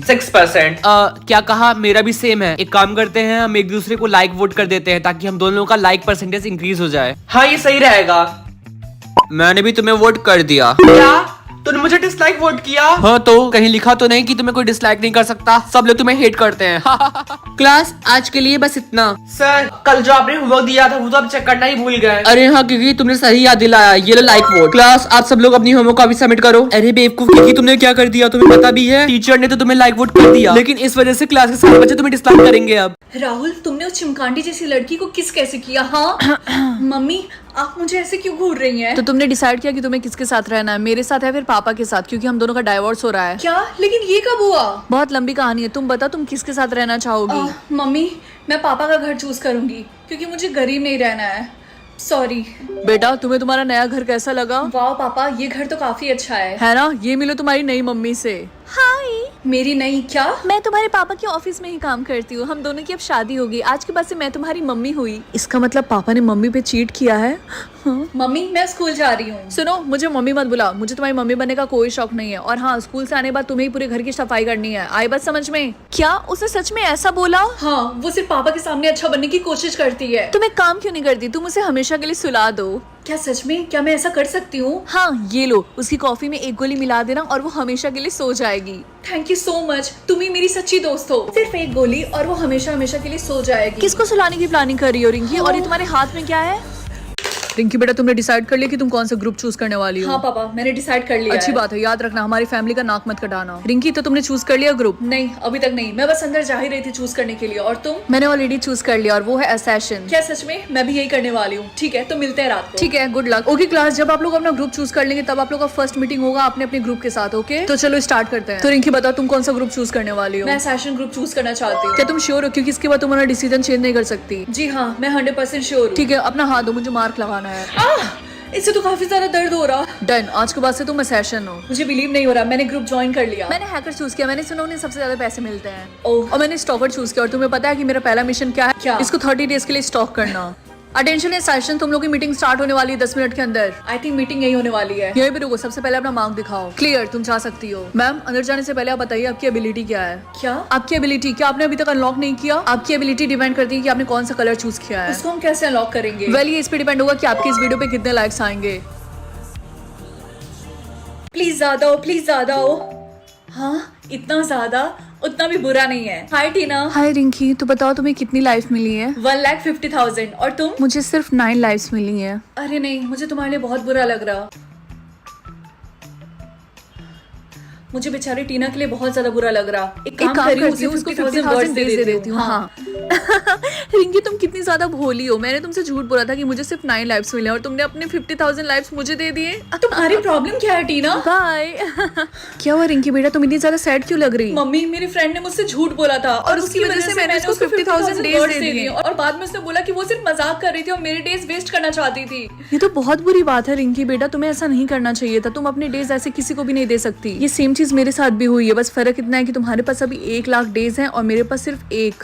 6%। क्या कहा? मेरा भी सेम है। एक काम करते हैं, हम एक दूसरे को लाइक वोट कर देते हैं ताकि हम दोनों का लाइक परसेंटेज इंक्रीज हो जाए। हाँ ये सही रहेगा। मैंने भी तुम्हें वोट कर दिया। क्या तूने मुझे डिसलाइक वोट किया? हाँ तो कहीं लिखा तो नहीं कि तुम्हें कोई डिसलाइक नहीं कर सकता? सब लोग तुम्हें हेट करते हैं। क्लास आज के लिए बस इतना। सर कल जो आपने होमवर्क दिया था वो तो आप चेक करना ही भूल गए। अरे हाँ क्योंकि तुमने सही याद दिलाया। ये लो लाइक वोट। क्लास आप सब लोग अपनी होमवर्क कॉपी सबमिट करो। अरे बेवकूफ क्योंकि तुमने क्या कर दिया तुम्हें पता भी है? टीचर ने तो तुम्हें लाइक वोट कर दिया, लेकिन इस वजह से क्लास के सारे बच्चे तुम्हें डिसलाइक करेंगे अब। राहुल, तुमने उस चिमकांडी जैसी लड़की को किस कैसे किया? हाँ मम्मी, आप मुझे ऐसे क्यों घूर रही हैं? तो तुमने डिसाइड किया कि तुम्हें किसके साथ रहना है, मेरे साथ है फिर पापा के साथ, क्योंकि हम दोनों का डाइवोर्स हो रहा है। क्या? लेकिन ये कब हुआ? बहुत लंबी कहानी है। तुम बता तुम किसके साथ रहना चाहोगी? मम्मी, मैं पापा का घर चूज करूंगी क्योंकि मुझे गरीब नहीं रहना है। सॉरी बेटा, तुम्हें तुम्हारा नया घर कैसा लगा? वाह पापा, ये घर तो काफी अच्छा है ना? ये मिलो तुम्हारी नई मम्मी से। हाय, मेरी नई? क्या? मैं तुम्हारे पापा के ऑफिस में ही काम करती हूँ। हम दोनों की अब शादी होगी। आज के बाद से मैं तुम्हारी मम्मी हुई। इसका मतलब पापा ने मम्मी पे चीट किया है? हाँ। मम्मी मैं स्कूल जा रही हूँ। सुनो, मुझे मम्मी मत बुला। मुझे तुम्हारी मम्मी बनने का कोई शौक नहीं है। और हाँ, स्कूल से आने के बाद तुम्हें ही पूरे घर की सफाई करनी है। आई बात समझ में? क्या उसने सच में ऐसा बोला? हाँ, वो सिर्फ पापा के सामने अच्छा बनने की कोशिश करती है। तुम एक काम क्यों नहीं करती? तुम उसे हमेशा के लिए सुला दो। क्या सच में? क्या मैं ऐसा कर सकती हूँ? हाँ, ये लो, उसकी कॉफी में एक गोली मिला देना और वो हमेशा के लिए सो जाएगी। थैंक यू सो मच, तुम ही मेरी सच्ची दोस्त हो। सिर्फ एक गोली और वो हमेशा हमेशा के लिए सो जाएगी। किसको सुलाने की प्लानिंग कर रही हो रिंकी? और ये तुम्हारे हाथ में क्या है? रिंकी बेटा, तुमने डिसाइड कर लिया कि तुम कौन सा ग्रुप चूज करने वाली हो? हाँ पापा, मैंने डिसाइड कर लिया। अच्छी बात है, याद रखना हमारी फैमिली का नाक मत कटाना। रिंकी, तो तुमने चूज कर लिया ग्रुप? नहीं, अभी तक नहीं। मैं बस अंदर जा ही रही थी चूज करने के लिए। और तुम? मैंने ऑलरेडी चूज कर लिया और वो है असैसिन। क्या सच में? मैं भी यही करने वाली हूँ। ठीक है, तो मिलते हैं रात को। ठीक है, गुड लक। ओके क्लास, जब आप लोग अपना ग्रुप चूज कर लेंगे तब आप लोग का फर्स्ट मीटिंग होगा अपने अपने ग्रुप के साथ। ओके, तो चलो स्टार्ट करते हैं। तो रिंकी बताओ, तुम कौन सा ग्रुप चूज करने वाली हो? मैं असैसिन ग्रुप चूज करना चाहती हूँ। क्या तुम श्योर हो? क्योंकि इसके बाद तुम अपना डिसीजन चेंज नहीं कर सकती। जी हाँ, मैं 100% श्योर हूँ। ठीक है, अपना हाथ दो, मुझे मार्क लगाना है। इससे तो काफी ज्यादा दर्द हो रहा। डन, आज के बाद से तुम असैसिन हो। मुझे बिलीव नहीं हो रहा, मैंने ग्रुप ज्वाइन कर लिया। मैंने हैकर चूज किया। मैंने सुना उन्हें सबसे ज्यादा पैसे मिलते हैं। ओह। और मैंने स्टॉकर चूज किया। और तुम्हें पता है कि मेरा पहला मिशन क्या है? क्या? इसको 30 डेज के लिए स्टॉक करना। अटेंशन है सेशन, तुम लोग की मीटिंग स्टार्ट होने वाली है 10 मिनट के अंदर। आई थिंक मीटिंग यही होने वाली है। यहीं पे रुको, सबसे पहले अपना मार्क दिखाओ। क्लियर, तुम जा सकती हो। मैम, अंदर जाने से पहले आप बताइए आपकी एबिलिटी क्या है? क्या? आपकी एबिलिटी क्या आपने अभी तक अनलॉक नहीं किया? आपकी एबिलिटी डिपेंड करती है कि आपने कौन सा कलर चूज किया है। उसको हम कैसे अनलॉक करेंगे? वेल, ये इस पे डिपेंड होगा कि आपके इस वीडियो पे कितने लाइक्स आएंगे। प्लीज ज्यादा हो, प्लीज ज्यादा हो। हाँ, इतना ज्यादा उतना भी बुरा नहीं है। हाय टीना। हाय रिंकी, तो बताओ तुम्हें कितनी लाइफ मिली है? 1,50,000। और तुम? मुझे सिर्फ 9 लाइफ्स मिली है। अरे नहीं, मुझे तुम्हारे लिए बहुत बुरा लग रहा। मुझे बेचारी टीना के लिए बहुत ज्यादा बुरा लग रहा। एक काम करती हूँ, उसको 50,000 वर्ड्स दे देती हूँ। हाँ। रिंकी, तुम कितनी ज्यादा भोली हो। मैंने तुमसे झूठ बोला था कि मुझे सिर्फ 9 लाइफ्स मिले और तुमने अपने 50,000 लाइफ्स मुझे दे दिए। तुम्हारी प्रॉब्लम क्या है टीना? बाय। क्या हुआ रिंकी बेटा, तुम इतनी ज्यादा सैड क्यों लग रही? मम्मी, मेरी फ्रेंड ने मुझसे झूठ बोला था और उसकी वजह से मैंने उसको 50,000 डेज दे दिए। और बाद में उसने बोला कि वो सिर्फ मजाक कर रही थी और मेरे डेज वेस्ट करना चाहती थी। ये तो बहुत बुरी बात है रिंकी बेटा, तुम्हें ऐसा नहीं करना चाहिए था। तुम अपने डेज ऐसे किसी को भी नहीं दे सकती। ये सेम चीज मेरे साथ भी हुई है, बस फर्क इतना है कि तुम्हारे पास अभी 1 लाख डेज हैं और मेरे पास सिर्फ 1।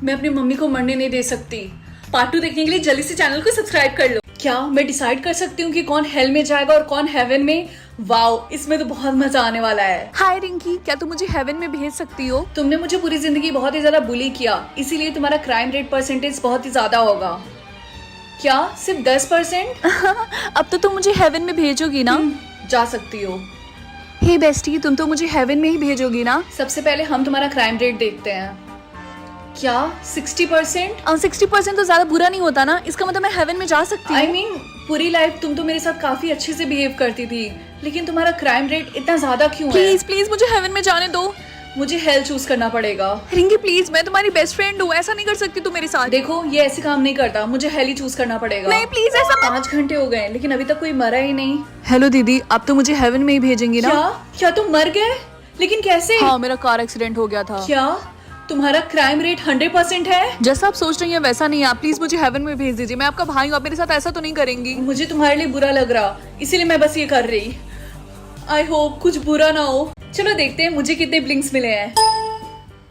मैं अपनी मम्मी को मरने नहीं दे सकती। पार्ट 2 देखने के लिए जल्दी से चैनल को सब्सक्राइब कर लो। क्या मैं डिसाइड कर सकती हूँ कि कौन हेल में जाएगा और कौन हेवन में? वाओ, इसमें तो बहुत मजा आने वाला है। हाय रिंकी, क्या तुम मुझे हेवन में भेज सकती हो? तुमने मुझे पूरी जिंदगी बहुत ही ज्यादा बुली किया, इसीलिए तुम्हारा क्राइम रेट परसेंटेज बहुत ही ज्यादा होगा। क्या सिर्फ 10%? अब तो तुम मुझे हेवन में भेजोगी ना? जा सकती हो। हे बेस्टी, तुम तो मुझे हेवन में ही भेजोगी ना? सबसे पहले हम तुम्हारा क्राइम रेट देखते हैं। क्या 60%? 60% तो ज्यादा बुरा नहीं होता ना? इसका मतलब मैं हेवन में जा सकती हूँ। I mean, पूरी लाइफ तुम तो मेरे साथ काफी अच्छे से बिहेव करती थी, लेकिन तुम्हारा क्राइम रेट इतना ज्यादा क्यों है? प्लीज प्लीज मुझे हेवन में जाने दो। मुझे हेल चूज करना पड़ेगा। रिंकी प्लीज, मैं तुम्हारी बेस्ट फ्रेंड हूँ, ऐसा नहीं कर सकती तुम मेरे साथ। देखो, ये ऐसे काम नहीं करता। मुझे हेल ही चूज करना पड़ेगा। नहीं प्लीज, ऐसा 5 घंटे हो गए लेकिन अभी तक कोई मरा ही नहीं। हेलो दीदी, आप तो मुझे हेवन में ही भेजेंगी ना? क्या तुम मर गए? लेकिन कैसे? हाँ, मेरा कार एक्सीडेंट हो गया था। क्या तुम्हारा क्राइम रेट 100% है? जैसा आप सोच रही हैं वैसा नहीं है। आप प्लीज मुझे हेवन में भेज दीजिए। मैं आपका भाई हूँ, आप मेरे साथ ऐसा तो नहीं करेंगी? मुझे तुम्हारे लिए बुरा लग रहा, इसीलिए मैं बस ये कर रही। आई होप कुछ बुरा ना हो। चलो देखते हैं मुझे कितने ब्लिंक्स मिले हैं।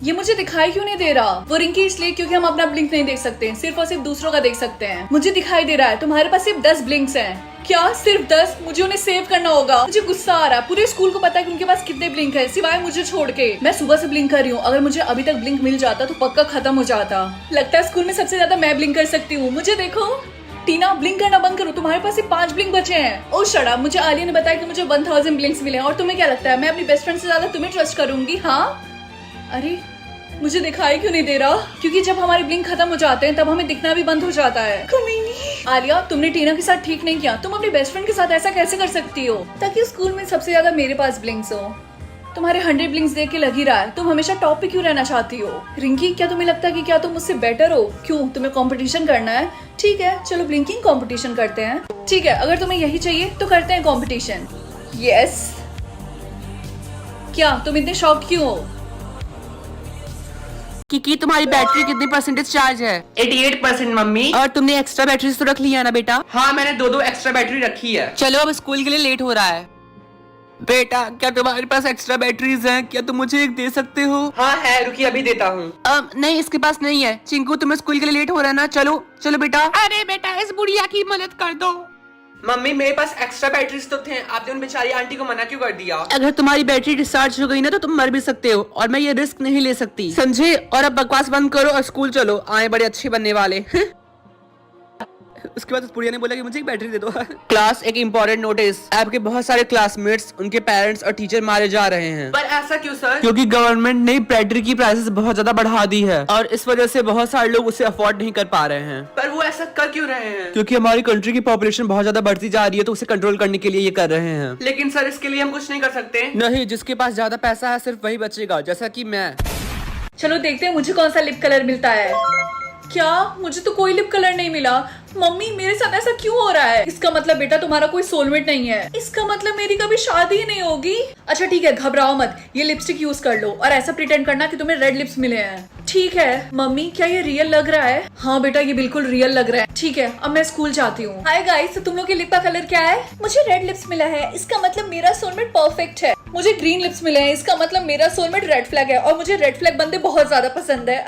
ये मुझे दिखाई क्यों नहीं दे रहा? वो रिंकी इसलिए क्योंकि हम अपना ब्लिंक नहीं देख सकते, सिर्फ और सिर्फ दूसरों का देख सकते हैं। मुझे दिखाई दे रहा है, तुम्हारे पास सिर्फ 10 ब्लिंक्स हैं। क्या सिर्फ 10? मुझे उन्हें सेव करना होगा। मुझे गुस्सा आ रहा है, पूरे स्कूल को पता है कि उनके पास कितने ब्लिंक है सिवाय मुझे छोड़ के। मैं सुबह से ब्लिंक कर रही हूँ, अगर मुझे अभी तक ब्लिंक मिल जाता तो पक्का खत्म हो जाता। लगता है स्कूल में सबसे ज्यादा मैं ब्लिंक कर सकती हूँ। मुझे देखो। टीना ब्लिंक करना बंद करो, तुम्हारे पास सिर्फ 5 ब्लिंक बचे हैं। ओ शट अप, मुझे आलिया ने बताया कि मुझे 1000 ब्लिंक्स मिले हैं। और तुम्हें क्या लगता है मैं अपनी बेस्ट फ्रेंड से ज्यादा तुम्हें ट्रस्ट करूंगी? हाँ, अरे मुझे दिखाई क्यों नहीं दे रहा? क्योंकि जब हमारे ब्लिंक खत्म हो जाते हैं तब हमें दिखना भी बंद हो जाता है। आलिया, तुमने टीना के साथ ठीक नहीं किया। तुम अपनी बेस्ट फ्रेंड के साथ ऐसा कैसे कर सकती हो? ताकि स्कूल में सबसे ज्यादा मेरे पास ब्लिंक्स हो। तुम्हारे 100 ब्लिंक्स देख के लग ही रहा है तुम हमेशा टॉप पे क्यों रहना चाहती हो। रिंकी, क्या तुम्हें लगता है कि क्या तुम मुझसे बेटर हो? क्यों, तुम्हें कंपटीशन करना है? ठीक है, चलो ब्लिंकिंग कंपटीशन करते हैं। ठीक है, अगर तुम्हें यही चाहिए तो करते हैं कंपटीशन। यस। क्या तुम इतने शॉक्ड क्यों हो? कि तुम्हारी बैटरी कितनी परसेंटेज चार्ज है? 88% मम्मी। और तुमने एक्स्ट्रा बैटरीज तो रख लिया है ना बेटा? हाँ, मैंने 2 एक्स्ट्रा बैटरी रखी है। चलो अब स्कूल के लिए लेट हो रहा है। बेटा, क्या तुम्हारे पास एक्स्ट्रा बैटरीज हैं? क्या तुम मुझे एक दे सकते हो? हाँ है, रुकिए अभी देता हूँ। नहीं, इसके पास नहीं है। चिंकू, तुम्हें स्कूल के लिए लेट हो रहा है ना? चलो चलो बेटा। अरे बेटा, इस बुढ़िया की मदद कर दो। मम्मी, मेरे पास एक्स्ट्रा बैटरीज तो थे, आपने उन बेचारी आंटी को मना क्यों कर दिया? अगर तुम्हारी बैटरी डिस्चार्ज हो गई ना तो तुम मर भी सकते हो, और मैं ये रिस्क नहीं ले सकती, समझे? और अब बकवास बंद करो और स्कूल चलो, आए बड़े अच्छे बनने वाले। उसके बाद उस बुढ़िया ने बोला कि मुझे एक बैटरी दे दो। क्लास, एक इम्पोर्टेंट नोटिस। आपके बहुत सारे क्लासमेट्स, उनके पेरेंट्स और टीचर मारे जा रहे हैं। पर ऐसा क्यों सर? क्योंकि गवर्नमेंट ने बैटरी की प्राइसेस बहुत ज्यादा बढ़ा दी है और इस वजह से बहुत सारे लोग उसे अफोर्ड नहीं कर पा रहे हैं। पर वो ऐसा कर क्यों रहे हैं? क्योंकि हमारी कंट्री की पॉपुलेशन बहुत ज्यादा बढ़ती जा रही है, तो उसे कंट्रोल करने के लिए ये कर रहे हैं। लेकिन सर, इसके लिए हम कुछ नहीं कर सकते। नहीं, जिसके पास ज्यादा पैसा है सिर्फ वही बचेगा, जैसा कि मैं। चलो देखते हैं मुझे कौन सा लिप कलर मिलता है। क्या, मुझे तो कोई लिप कलर नहीं मिला। मम्मी, मेरे साथ ऐसा क्यों हो रहा है? इसका मतलब बेटा तुम्हारा कोई सोलमेट नहीं है। इसका मतलब मेरी कभी शादी ही नहीं होगी। अच्छा ठीक है, घबराओ मत, ये लिपस्टिक यूज कर लो और ऐसा प्रिटेंड करना कि तुम्हें रेड लिप्स मिले हैं। ठीक है मम्मी, क्या ये रियल लग रहा है? हाँ बेटा, ये बिल्कुल रियल लग रहा है। ठीक है, अब मैं स्कूल जाती हूँ। हाय गाइस, तो तुम लोग के लिप का कलर क्या है? मुझे रेड लिप्स मिला है, इसका मतलब मेरा सोलमेट परफेक्ट है। मुझे ग्रीन लिप्स मिले हैं, इसका मतलब मेरा सोलमेट रेड फ्लैग है, और मुझे रेड फ्लैग बंदे बहुत ज्यादा पसंद है।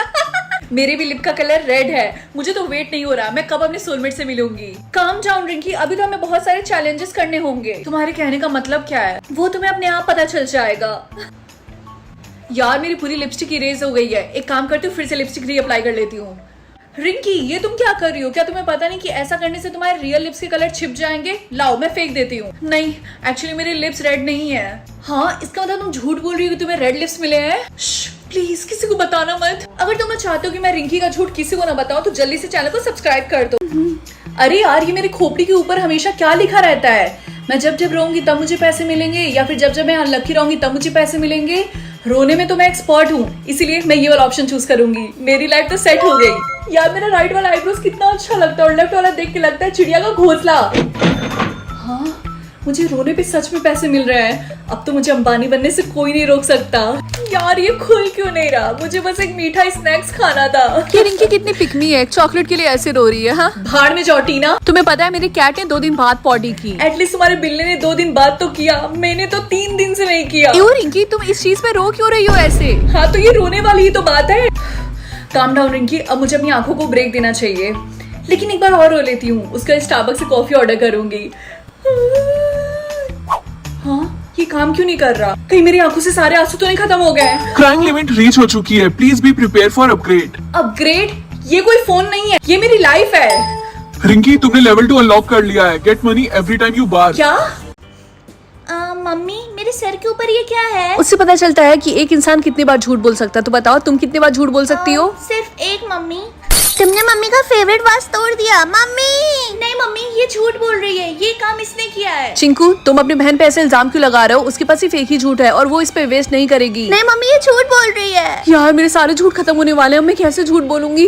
मेरे भी लिप का कलर रेड है। मुझे तो वेट नहीं हो रहा, मैं कब अपने सोलमेट से मिलूंगी। काम डाउन रिंकी, अभी तो हमें बहुत सारे चैलेंजेस करने होंगे। तुम्हारे कहने का मतलब क्या है? वो तुम्हें अपने आप पता चल जाएगा। यार, मेरी पूरी लिपस्टिक इरेज हो गई है। एक काम करती हूँ, फिर से लिपस्टिक रीअप्लाई कर लेती हूँ। रिंकी, ये तुम क्या कर रही हो? क्या तुम्हें पता नहीं कि ऐसा करने से तुम्हारे रियल लिप्स के कलर छिप जाएंगे? लाओ, मैं फेंक देती हूँ। नहीं, एक्चुअली मेरे लिप्स रेड नहीं है। हाँ, इसका मतलब तुम झूठ बोल रही हो कि तुम्हें रेड लिप्स मिले हैं? प्लीज किसी को बताना मत। अगर तुम चाहते हो कि मैं रिंकी का झूठ किसी को ना बताऊं तो जल्दी से चैनल को सब्सक्राइब कर दो। अरे यार, ये मेरी खोपड़ी के ऊपर हमेशा क्या लिखा रहता है? मैं जब जब रोऊंगी तब मुझे पैसे मिलेंगे, या फिर जब जब मैं अनलकी रहूंगी तब मुझे पैसे मिलेंगे? रोने में तो मैं एक्सपर्ट हूँ, इसीलिए मैं ये वाला ऑप्शन चूज करूंगी। मेरी लाइफ तो सेट हो गई। यार, मेरा राइट वाला आईब्रोज कितना अच्छा लगता है और लेफ्ट वाला देख के लगता है चिड़िया का घोंसला। हाँ, मुझे रोने पे सच में पैसे मिल रहे हैं। अब तो मुझे अंबानी बनने से कोई नहीं रोक सकता। यार, ये खुल क्यों नहीं रहा? मुझे बस एक मीठा स्नैक्स खाना था। ये रिंकी कितनी पिकमी है, चॉकलेट के लिए ऐसे रो रही है। हाँ, भाड़ में जाओ टीना। तुम्हें पता है मेरे कैट ने 2 दिन बाद पॉटी की। एटलीस्ट तुम्हारे बिल्ली ने 2 दिन बाद तो किया, मैंने तो 3 दिन से नहीं किया। क्यों रिंकी, तुम इस चीज पे रो क्यों रही हो ऐसे? हाँ, तो ये रोने वाली ही तो बात है। काम डाउन रिंकी, अब मुझे अपनी आंखों को ब्रेक देना चाहिए। लेकिन एक बार और रो लेती हूँ, उसका स्टारबक्स से कॉफी ऑर्डर करूंगी। हाँ, ये काम क्यों नहीं कर रहा? कहीं मेरी आंखों से सारे आंसू तो नहीं खत्म हो गए? क्राइम लिमिट रीच हो चुकी है, please be prepare for upgrade. Upgrade? ये कोई फोन नहीं है, ये मेरी लाइफ है। रिंकी, तुमने लेवल 2 अनलॉक कर लिया है। Get money every time you बार। क्या? मम्मी, मेरे सर के ऊपर ये क्या है? उससे पता चलता है कि एक इंसान कितनी बार झूठ बोल सकता है। तो बताओ, तुम कितनी बार झूठ बोल सकती हो? सिर्फ एक मम्मी। तुमने मम्मी का फेवरेट वास तोड़ दिया। मम्मी नहीं मम्मी, ये झूठ बोल रही है, ये काम इसने किया है। चिंकू, तुम अपनी बहन पे ऐसे इल्जाम क्यों लगा रहे हो? उसके पास सिर्फ एक ही झूठ है और वो इस पे वेस्ट नहीं करेगी। नहीं मम्मी, ये झूठ बोल रही है। यार, मेरे सारे झूठ खत्म होने वाले हैं, मैं कैसे झूठ बोलूंगी?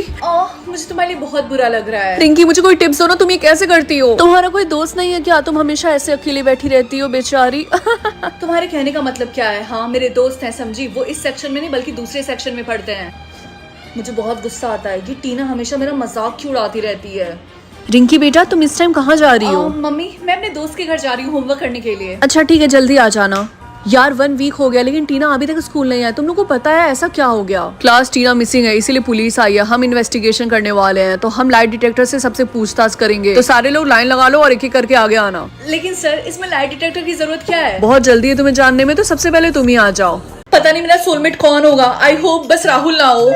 मुझे तुम्हारे लिए बहुत बुरा लग रहा है। रिंकी, मुझे कोई टिप्स दो ना, तुम ये कैसे करती हो? तुम्हारा कोई दोस्त नहीं है क्या? तुम हमेशा ऐसे अकेले बैठी रहती हो, बेचारी। तुम्हारे कहने का मतलब क्या है? हाँ, मेरे दोस्त हैं, समझी। वो इस सेक्शन में नहीं बल्कि दूसरे सेक्शन में पढ़ते हैं। मुझे बहुत गुस्सा आता है, ये टीना हमेशा मेरा मजाक क्यों उड़ाती रहती है। रिंकी बेटा, तुम इस टाइम कहाँ जा रही हो? मम्मी, मैं अपने दोस्त के घर जा रही हूँ होमवर्क करने के लिए। अच्छा ठीक है, जल्दी आ जाना। यार 1 वीक हो गया लेकिन टीना अभी तक स्कूल नहीं आया। तुम लोग को पता है ऐसा क्या हो गया? क्लास टीना मिसिंग है इसीलिए पुलिस आई है। हम इन्वेस्टिगेशन करने वाले हैं तो हम लाइट डिटेक्टर से सबसे पूछताछ करेंगे। तो सारे लोग लाइन लगा लो और एक एक करके आगे आना। लेकिन सर इसमें लाइट डिटेक्टर की जरूरत क्या है? बहुत जल्दी है तुम्हें जानने में, तो सबसे पहले तुम ही आ जाओ। पता नहीं मेरा सोलमेट कौन होगा। आई होप बस राहुल ना हो।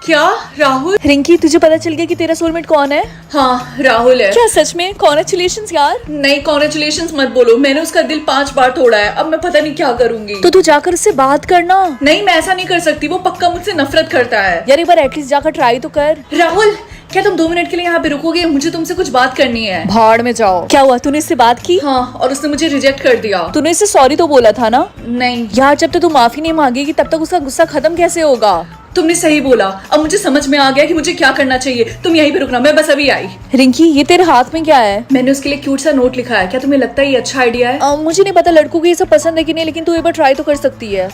क्या राहुल? रिंकी तुझे पता चल गया कि तेरा सोलमेट कौन है? हाँ राहुल है। क्या सच में? कॉन्ग्रेचुलेशंस यार। नहीं कॉन्ग्रेचुलेशंस मत बोलो, मैंने उसका दिल 5 बार तोड़ा है। अब मैं पता नहीं क्या करूंगी। तो तू जाकर उससे बात करना। नहीं मैं ऐसा नहीं कर सकती, वो पक्का मुझसे नफरत करता है। यार एक बार एटलीस्ट जाकर ट्राई तो कर। राहुल क्या तुम 2 मिनट के लिए यहाँ पे रुकोगे? मुझे तुमसे कुछ बात करनी है। भाड़ में जाओ। क्या हुआ, तूने इससे बात की? हाँ और उसने मुझे रिजेक्ट कर दिया। तूने इससे सॉरी तो बोला था ना? नहीं यार जब तक तू माफी नहीं मांगेगी तब तक उसका गुस्सा खत्म कैसे होगा? तुमने सही बोला। अब मुझे समझ में आ गया कि मुझे क्या करना चाहिए। तुम यहीं पे रुकना, मैं बस अभी आई। रिंकी ये तेरे हाथ में क्या है? मैंने उसके लिए क्यूट सा नोट लिखा है। क्या तुम्हें लगता है ये अच्छा आइडिया है? मुझे नहीं पता लड़कों को ये सब पसंद है कि नहीं, लेकिन तू एक बार ट्राई तो कर सकती है।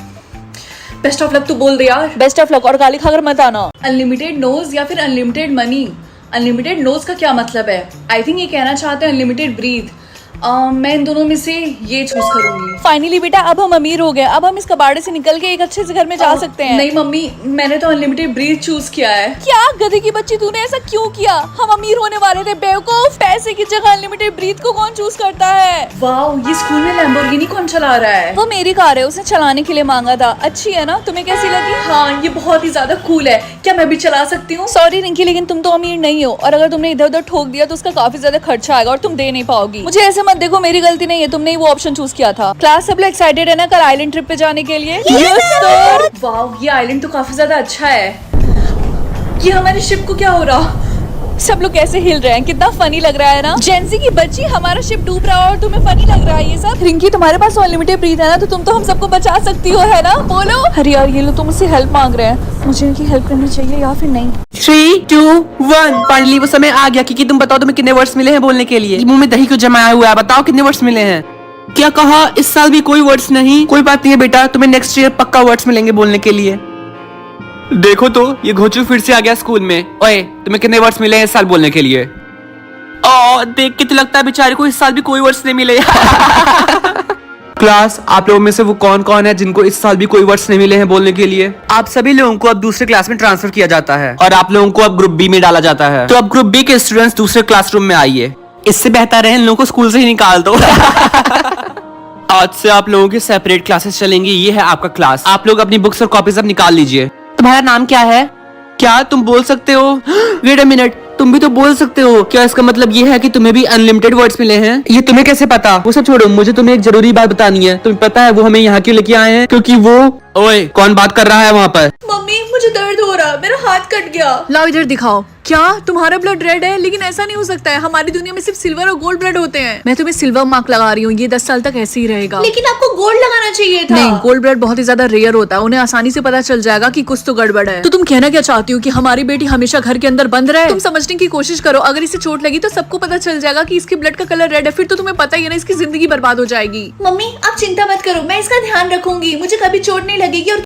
बेस्ट ऑफ लक तो बोल दे यार। बेस्ट ऑफ लक और गाली खाकर मत आना। अनलिमिटेड नोज या फिर अनलिमिटेड मनी? अनलिमिटेड नोज का क्या मतलब है? आई थिंक ये कहना चाहते हैं अनलिमिटेड ब्रीथ। मैं इन दोनों में से ये चूज करूंगी। फाइनली बेटा अब हम अमीर हो गए। अब हम इस कबाड़े से निकल के एक अच्छे से घर में जा सकते हैं। नहीं मम्मी मैंने तो अनलिमिटेड ब्रीथ चूज किया है। क्या गधे की बच्ची, तूने ऐसा क्यों किया? हम अमीर होने वाले थे बेवकूफ। पैसे की जगह अनलिमिटेड ब्रीथ को कौन चूज करता है? वाओ ये स्कूल में लैम्बोर्गिनी कौन चला रहा है? वो मेरी कार है, उसने चलाने के लिए मांगा था। अच्छी है ना? तुम्हें कैसी लगी? हाँ ये बहुत ही ज्यादा कूल है। क्या मैं भी चला सकती हूँ? सॉरी रिंकी लेकिन तुम तो अमीर नहीं हो, और अगर तुमने इधर उधर ठोक दिया तो उसका काफी ज्यादा खर्चा आएगा और तुम दे नहीं पाओगी। मुझे ऐसे मत देखो, मेरी गलती नहीं है, तुमने ही वो ऑप्शन चूज किया था। क्लास सब लोग एक्साइटेड है ना कल आइलैंड ट्रिप पे जाने के लिए? Yes, sir! वाओ ये आइलैंड तो काफी ज्यादा अच्छा है। ये हमारी शिप को क्या हो रहा? सब लोग कैसे हिल रहे हैं, कितना फनी लग रहा है ना। जेंसी की बच्ची, हमारा शिप डूब रहा है और तुम्हें फनी लग रहा है ये सब। रिंकी तुम्हारे पास अनलिमिटेड ब्रीथ है ना, तो तुम तो हम सबको बचा सकती हो, है ना? बोलो। अरे यार ये लोग तो मुझसे हेल्प मांग रहे हैं, मुझे इनकी हेल्प करनी चाहिए या फिर नहीं? 3, 2, 1 फाइनली वो समय आ गया कि तुम बताओ तुम्हें कितने वर्ड्स मिले हैं बोलने के लिए। मुंह में दही क्यों जमाया हुआ है? बताओ कितने वर्ड्स मिले हैं? क्या कहा? इस साल भी कोई वर्ड्स नहीं? कोई बात नहीं है बेटा, तुम्हें नेक्स्ट ईयर पक्का वर्ड्स मिलेंगे बोलने के लिए। देखो तो ये घोचू फिर से आ गया स्कूल में। ओए तुम्हें कितने वर्ड्स मिले हैं इस साल बोलने के लिए? देख के तो लगता है बेचारे को इस साल भी कोई वर्ड्स नहीं मिले। क्लास आप लोगों में से वो कौन कौन है जिनको इस साल भी कोई वर्ड्स नहीं मिले हैं बोलने के लिए? आप सभी लोगों को अब दूसरे क्लास में ट्रांसफर किया जाता है और आप लोगों को अब ग्रुप बी में डाला जाता है। तो अब ग्रुप बी के स्टूडेंट्स दूसरे क्लासरूम में आइए। इससे बेहतर है इन लोगों को स्कूल से ही निकाल दो। आज से आप लोगों की सेपरेट क्लासेस चलेंगी। ये है आपका क्लास। आप लोग अपनी बुक्स और कॉपीज अब निकाल लीजिए। तुम्हारा नाम क्या है? क्या तुम बोल सकते हो? वेट अ मिनट, तुम भी तो बोल सकते हो। क्या इसका मतलब ये है कि तुम्हें भी अनलिमिटेड वर्ड्स मिले हैं? ये तुम्हें कैसे पता? वो सब छोड़ो, मुझे तुम्हें एक जरूरी बात बतानी है। तुम्हें पता है वो हमें यहाँ क्यों लेके आए हैं? क्योंकि वो ओए कौन बात कर रहा है वहाँ पर? मम्मी मुझे दर्द हो रहा, मेरा हाथ कट गया। लाओ इधर दिखाओ। क्या तुम्हारा ब्लड रेड है? लेकिन ऐसा नहीं हो सकता है, हमारी दुनिया में सिर्फ सिल्वर और गोल्ड ब्लड होते हैं। मैं तुम्हें सिल्वर मार्क लगा रही हूँ, ये 10 साल तक ऐसे ही रहेगा। लेकिन आपको गोल्ड लगाना चाहिए था। नहीं, गोल्ड ब्लड बहुत ही ज्यादा रेयर होता है, उन्हें आसानी से पता चल जाएगा कि कुछ तो गड़बड़ है। तो तुम कहना क्या चाहती हो कि हमारी बेटी हमेशा घर के अंदर बंद रहे? तुम समझने की कोशिश करो, अगर इसे चोट लगी तो सबको पता चल जाएगा कि इसके ब्लड का कलर रेड है, फिर तो तुम्हें पता ही है ना, इसकी जिंदगी बर्बाद हो जाएगी। मम्मी आप चिंता मत करो, मैं इसका ध्यान रखूंगी। मुझे कभी चोट नहीं लगेगी और